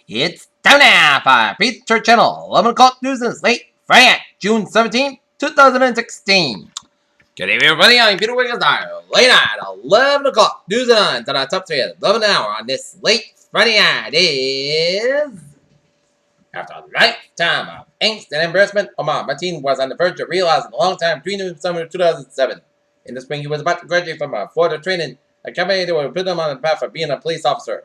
It's time now for Feature Channel 11 o'clock news and late Friday, June 17th, 2016. Good evening, everybody. I'm Peter Wiggins. Late night, 11 o'clock news and to the top 3 at 11 hour on this late Friday night is... After a lifetime of angst and embarrassment, Omar Martin was on the verge of realizing a long-time dream in summer of 2007. In the spring, he was about to graduate from a Florida training academy that would put him on the path of being a police officer,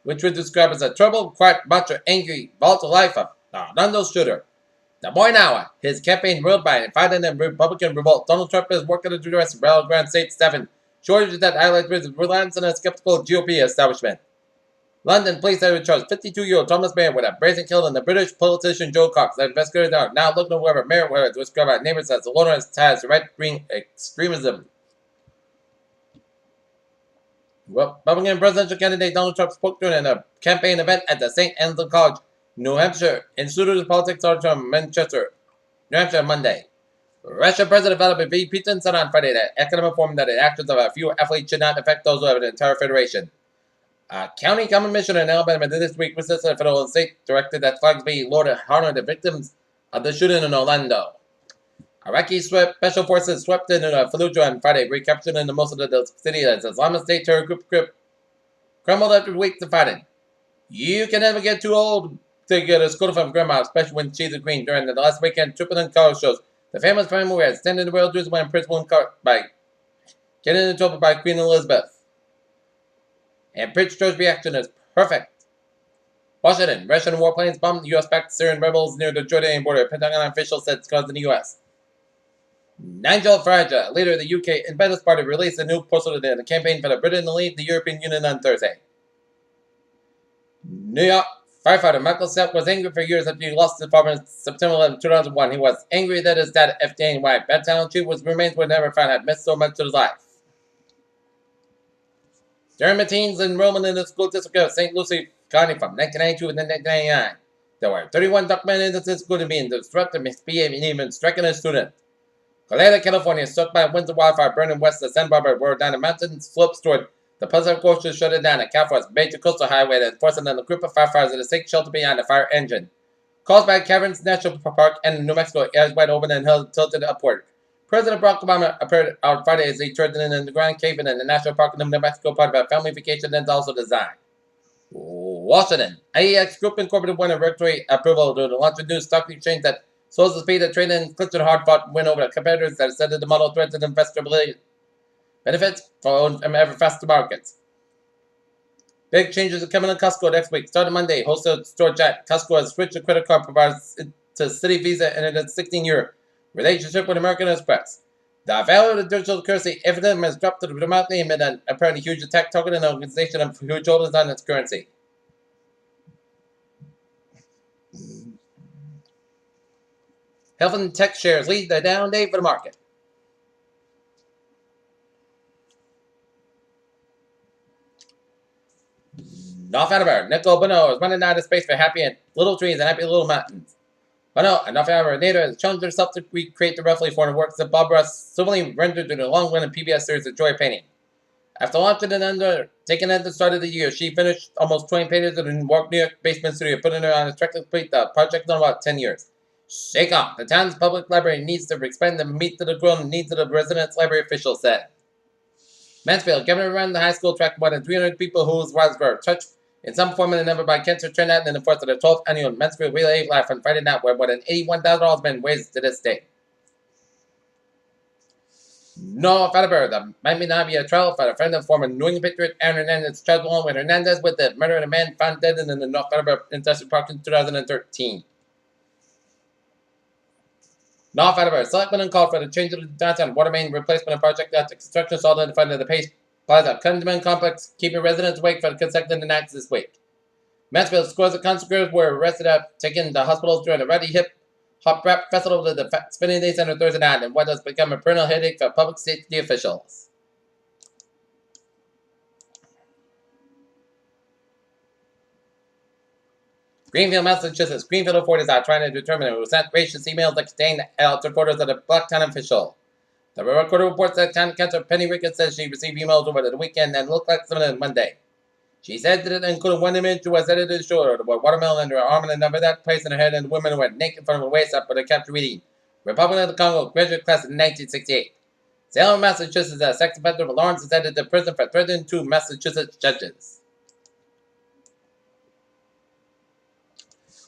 which would describe as a troubled, quiet, macho, angry, volatile life of Orlando shooter. The boy now, his campaign ruled by fighting and Republican revolt, Donald Trump is working to address battleground state 7, shortages that highlight his reliance on a skeptical GOP establishment. London police have charged 52-year-old Thomas Mayer with a brazen kill and the British politician Joe Cox. The investigators are now looking over whether Mayer was described by neighbors as the loner has ties to right-wing extremism. Republican presidential candidate Donald Trump spoke during a campaign event at the St. Anselm College, New Hampshire, Institute of Politics Auditorium in Manchester, New Hampshire, on Monday. Russian President Vladimir Putin said on Friday that academic forum that the actions of a few athletes should not affect those who have an entire federation. A county commissioner in Alabama this week resisted a federal and state directed that flags be lowered to honor the victims of the shooting in Orlando. Iraqi special forces swept into Fallujah on Friday, recapturing most of the city as Islamic State terror group crumbled after weeks of fighting. You can never get too old to get a scolding from grandma, especially when she's a queen. During the last weekend, triple color shows, the famous family were extended the royal Jerusalem and principal by getting in trouble by Queen Elizabeth. And Prince George's reaction is perfect. Washington, Russian warplanes bombed U.S.-backed Syrian rebels near the Jordanian border. Pentagon officials said it's causing the U.S. Nigel Farage, leader of the UK Independence Party, released a new proposal in the campaign for the Britain to leave the European Union on Thursday. New York firefighter Michael Sepp was angry for years after he lost his father in September 11, 2001. He was angry that his dad, FDN White, Battalion Chief, whose remains were never found, had missed so much of his life. During teens enrollment in the school district of St. Lucie County from 1992 to 1999, there were 31 documented incidents including being disruptive, misbehaving, and even striking a student. Goleta, California, struck by winds of wildfire burning west of Santa Barbara, where down the mountain slopes toward the Pacific Ocean shut it down at California's major coastal highway that forcing on a group of firefighters to take shelter behind the fire engine. Caused by Caverns National Park and New Mexico, airs wide open and tilted upward. President Barack Obama appeared on Friday as he turned in the Grand Cave in the National Park in New Mexico, part of a family vacation and also designed. Washington. IEX Group Incorporated won a regulatory approval to launch a new stock exchange that slows the speed of trading and clinches a hard-fought win over the competitors that said that the model threatened investor benefits from ever faster markets. Big changes are coming in Costco next week. Starting Monday, wholesale store giant Costco has switched the credit card providers to Citi Visa and its 16-year relationship with American Express. The value of the digital currency evidently has dropped dramatically amid an apparently huge attack targeting an organization of huge holders on its currency. Health and tech shares lead the down day for the market. North Attleboro, Nickel Bono is running out of space for happy and little trees and happy little mountains. Bono, a North Attleboro native, has challenged herself to recreate the roughly 400 works that Bob Ross similarly rendered in the long-running PBS series of Joy Painting. After launching it taking it at the start of the year, she finished almost 20 pages in the New York basement studio, putting her on a track to complete the project in about 10 years. Shake on. The town's public library needs to expand and meet the growing needs of the residents, library officials said. Mansfield, Governor ran the high school track more than 300 people whose lives were touched in some form or another by cancer turned out in the course of the 12th annual Mansfield Relay Life on Friday night, where more than $81,000 has been raised to this day. North Attleboro, the might not be a trial for a friend of former New England Patriot Aaron Hernandez, charged along with Hernandez with the murder of a man found dead in the North Attleboro Industrial Park in 2013. North Attleboro, selectmen called for the change of the downtown water main replacement project after construction stalled in front of the Pace Plaza Condominium Complex, keeping residents awake for the consecutive nights this week. Mansfield scores of consecrators were arrested after taking the hospitals during the Ruddy Hip Hop Rap Festival to the Spinning Day Center Thursday night, and what has become a perennial headache for public safety officials. Greenfield, Massachusetts. Greenfield authorities are trying to determine who sent racist emails that contained altered photos of the black town official. The recorder reports that town councilor Penny Ricketts says she received emails over the weekend and looked like some of them Monday. She said that it included one image who was headed to the shoulder, with watermelon under her arm and another that place in her head, and the women were naked from her waist up, but they kept reading. Republic of the Congo, graduate class in 1968. Salem, Massachusetts, a sex offender of Lawrence is headed to prison for threatening two Massachusetts judges.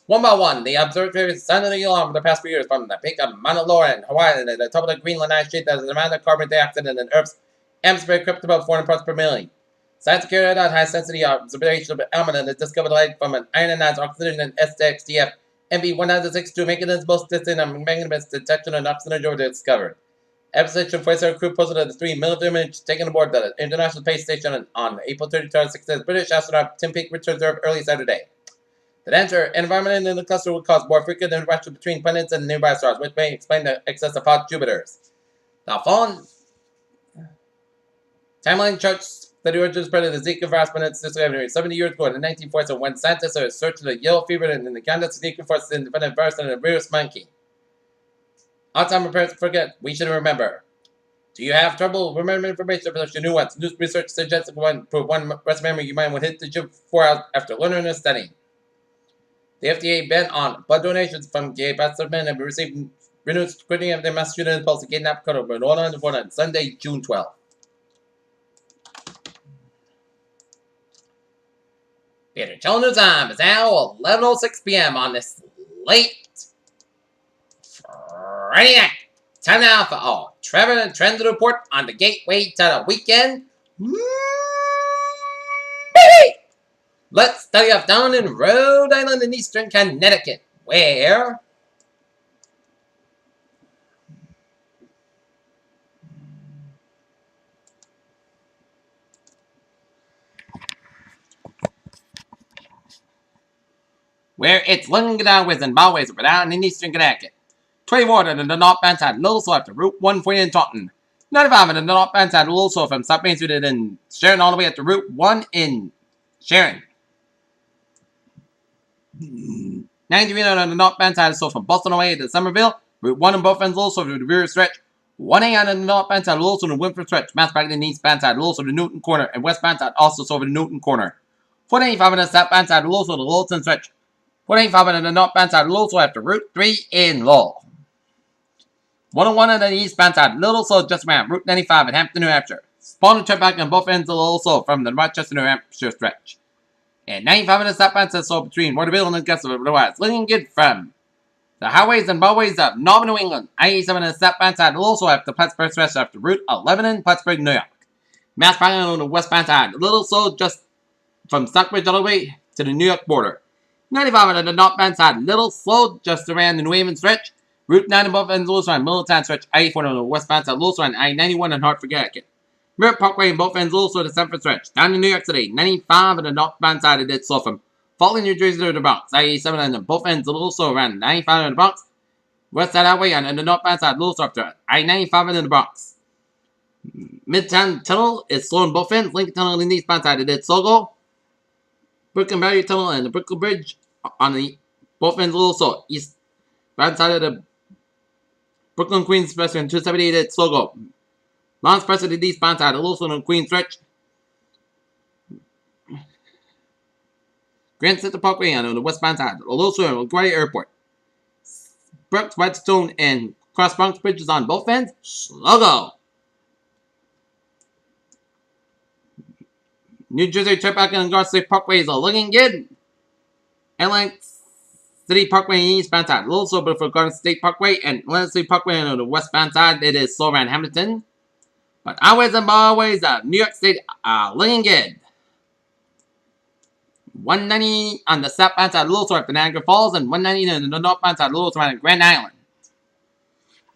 One by one, the observatory sounded the alarm for the past few years from the peak of Mauna Loa in Hawaii and the top of the Greenland ice sheet that is the amount of carbon dioxide in Earth's atmosphere crept above 400 parts per million. Science carried out high-sensitivity observation of the element and discovered light from an ionized oxygen and STXTF MB1062, making it the most distant and magnanimous detection of oxygen ever discovered. Observation Voyager crew posted the 3 military images taken aboard the International Space Station on April 30, 2006. British astronaut Tim Peake returned to Earth early Saturday. The denser environment in the cluster would cause more frequent interaction between planets and nearby stars, which may explain the excess of hot Jupiters. The fallen timeline charts that the origin spread of the Zika virus when it's discovered 70 years ago in the 1940s when scientists are searching the yellow fever and the Candace Zika virus independent virus and the virus monkey. Alzheimer's parents forget, we should remember. Do you have trouble remembering information about your new ones? New research suggests that one rest memory you might want to hit the gym 4 hours after learning and studying. The FDA ban on blood donations from gay bachelor men have received renewed scrutiny of their Massachusetts policy kidnap code over on Sunday, June 12th. Peter Channel News Time is now 11:06 p.m. on this late Friday night. Time now for our travel and transit report on the gateway to the weekend. Let's study off down in Rhode Island and Eastern Connecticut, where it's looking downwards and byways over down in Eastern Connecticut. 24 to the northbound side, Little Soul after Route 140 in Taunton. 95 to the northbound side, Little Soul from South Main Street in Sharon all the way up to Route 1 in Sharon. 93 on the northbound side, so from Boston away to Somerville. Route 1 in both ends, also to the rear stretch. 1A on the northbound side, also to the Winford stretch. Mass back to the eastbound side, also to the Newton corner. And westbound side, also over the Newton corner. 485 on the southbound side, also to the Lowellton stretch. 485 on the northbound side, also after Route 3 in Lowell. 101 on the eastbound side, Little Soul just around Route 95 in Hampton, New Hampshire. Spawn trip back on both ends of Little Soul from the Rochester, New Hampshire stretch. And 95 on the southbound side, so between Waterville and Augusta, otherwise looking good from the highways and byways of Northern New England. 87 on the southbound side, also after Plattsburgh stretch after Route 11 in Plattsburgh, New York. Mass parking on the westbound side, Little Soul just from Stockbridge all the way to the New York border. 95 on the northbound side, Little Soul just around the New Haven stretch. Route 9 above ends, Lewis on Middletown stretch. I-84 on the westbound side, Lewis on I-91 in Hartford, Connecticut. Merritt Parkway in both ends, Lewis to the Sanford stretch. Down to New York City, 95 on the northbound side of Dead Slow from Fulton, New Jersey to the Bronx. I-87 on the both ends, Lewis around 95 on the Bronx. West side highway on the northbound side, Lewis up to I-95 in the Bronx. Midtown Tunnel is slow on both ends. Lincoln Tunnel on the eastbound side of Dead Slow. Brooklyn Barrier Tunnel and the Brooklyn Bridge on the both ends, also eastbound side of the Brooklyn Queens Expressway and 278 at Slogo. Lawrence Press of the eastbound side, also on Queens stretch. Grand Central Parkway on the westbound side, also on LaGuardia Airport. Brooks, Whitestone, and Cross Bronx bridges on both ends. Slogo. New Jersey Turnpike and Garden State Parkways are looking good. Atlantic City Parkway on the eastbound side, also but for Garden State Parkway and Atlantic City Parkway on the westbound side, it is slow around Hamilton. But highways and byways of New York State are looking good. 190 on the southbound side, Little after Niagara Falls, and 190 on the northbound side, Little around Grand Island.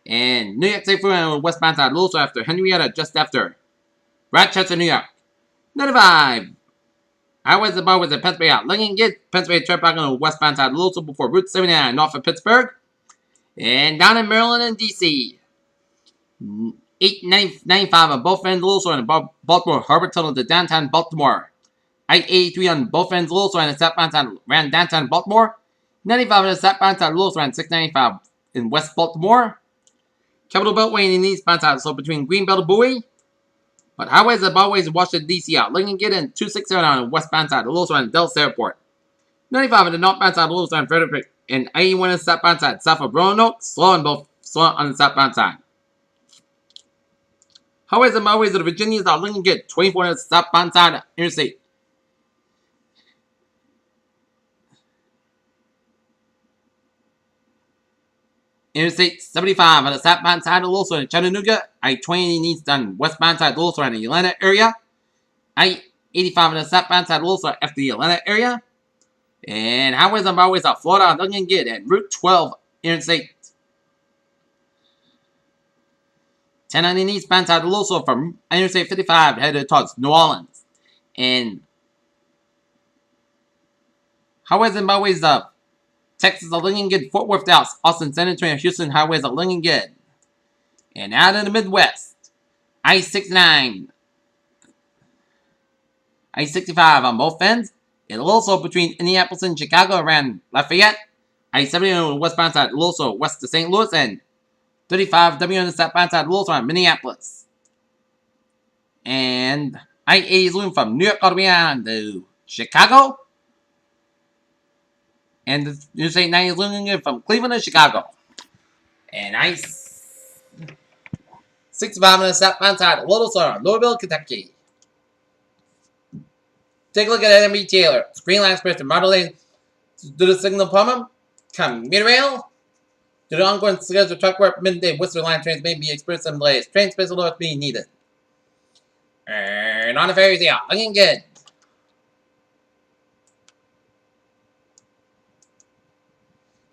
And New York State Freeway on the westbound side, Little after Henrietta, just after Rochester, New York. 95. Highways and byways of Pennsylvania looking good. Pennsylvania Turnpike on the westbound side, Little before Route 79 north of Pittsburgh. And down in Maryland and D.C. 895 on both ends, Little on the Baltimore Harbor Tunnel to downtown Baltimore. I-83 on both ends, Little on the southbound side around downtown Baltimore. 95 on the southbound side, Little around 695 in West Baltimore. Capital Beltway in the eastbound side, so between Greenbelt and Bowie. But highways and byways in Washington, D.C. are looking good in 267 on the westbound side of Louisville and Dulles Airport. 95 on the northbound side of Louisville and Frederick, and 81 on the southbound side south of Roanoke, slow on the southbound side. Highways and byways of the Virginians are looking good. 24 on the southbound side of Interstate. Interstate 75 on the southbound side of Louisville and Chattanooga. I-20 east on westbound side of Louisville and the Atlanta area. I-85 on the southbound side of Louisville after the Atlanta area. And highways and byways of Florida are looking good at Route 12 Interstate 10 on the eastbound side of Louisville from Interstate 55 headed towards New Orleans. And highways and byways of Texas are looking good. Fort Worth, Dallas, Austin, San Antonio, Houston highways are looking good. And out in the Midwest, I-69, I-65 on both ends. And also between Indianapolis and Chicago around Lafayette. I-70 on the westbound side of Louisville, west to St. Louis, and 35W on the southbound side of Louisville and Minneapolis. And I-80 is moving from New York all the way on to Chicago. And the Interstate 90 is looking good from Cleveland to Chicago. And I-65 on the southbound side of Louisville, Kentucky. Take a look at NB Taylor. Screen line express and model lane to the signal problem. Commuter rail. To the ongoing schedule truck work, midday Whistler line trains may be experiencing some delays. Train special alerts being needed. And on the ferries, they are looking good.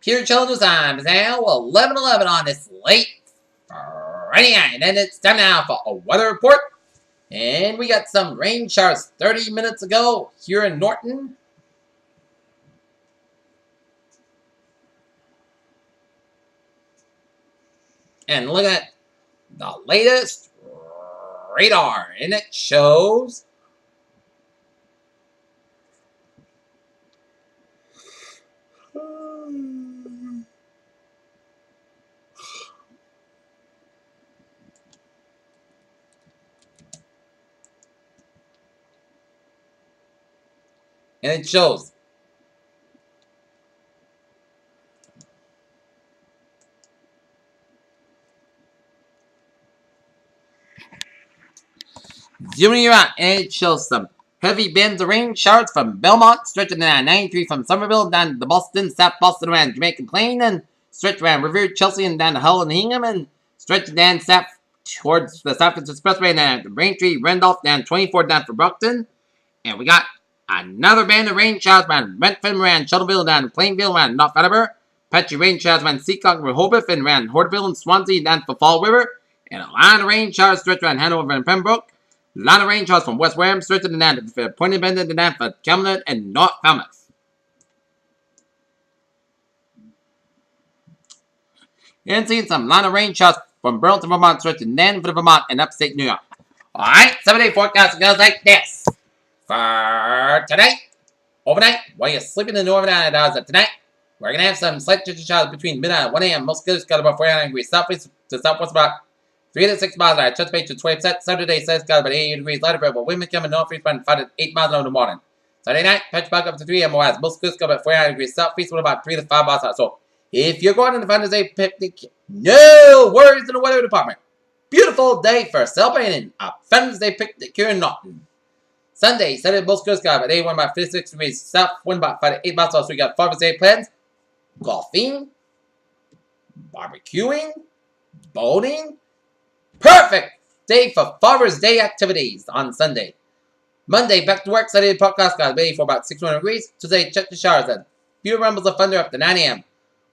Pure children's time is now 11:11 on this late Friday night. And it's time now for a weather report. And we got some rain showers 30 minutes ago here in Norton. And look at the latest radar. And it shows zooming around, and it shows some heavy bands of rain showers from Belmont, stretching down 93 from Somerville down to Boston, South Boston around Jamaican Plain, and stretch around Revere, Chelsea, and down to Hull and Hingham, and stretching down south towards the South Expressway, and down to Braintree, Randolph, down 24 down for Brockton. And we got another band of rain showers around Brentford, around Shuttleville, down to Plainville, around North Attleboro. Patchy rain showers around Seacock, Rehoboth, and around Hortville and Swansea, down to Fall River. And a line of rain showers stretch around Hanover and Pembroke. A lot of rain showers from West Wareham, stretching down to Pointy Bend, and down for Camelot and North Falmouth. And seeing some line of rain showers from Burlington, Vermont, stretching down for Vermont and upstate New York. Alright, 7-day forecast goes like this. For tonight, overnight, while you're sleeping in the overnight hours of tonight, we're going to have some slight chance showers between midnight and 1 a.m. Most good got about 49 degrees southeast to southwest, about 3 to 6 miles an hour. Touch to 20%. Saturday says got about 88 degrees. Lighter variable wind coming northeast about 5 to 8 miles an hour in the morning. Saturday night, touch back up to 3 a.m. west. Most good got about 49 degrees southeast with about 3 to 5 miles an hour. So, if you're going to the Father's Day picnic, no worries in the weather department. Beautiful day for celebrating a Father's Day picnic here in Norton. Sunday, Saturday, most good got about 81 by 56 degrees south, wind about 5 to 8 miles an hour. So, we got Father's Day plans. Golfing, barbecuing, boating. Perfect day for Father's Day activities on Sunday. Monday, back to work. Saturday, podcast got ready for about 61 degrees. Tuesday, check the showers and few rumbles of thunder up to 9 a.m.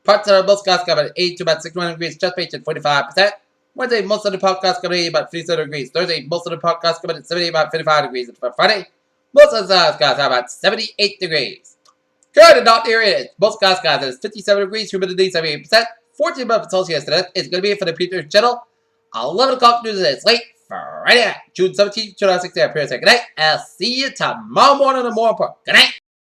Parts of the podcast got about 80 to about 61 degrees. Chest page at 45%. Wednesday, most of the podcast got ready about 57 degrees. Thursday, most of the podcast got at 70 about 55 degrees. And for Friday, most of the podcast are about 78 degrees. Current dot area, most podcast is 57 degrees. Humidity 78%. 14 above Celsius today. It's going to be for the Peter Channel. 11 o'clock news is late Friday night, June 17th, 2016. Good night. I'll see you tomorrow morning in the morning. Good night.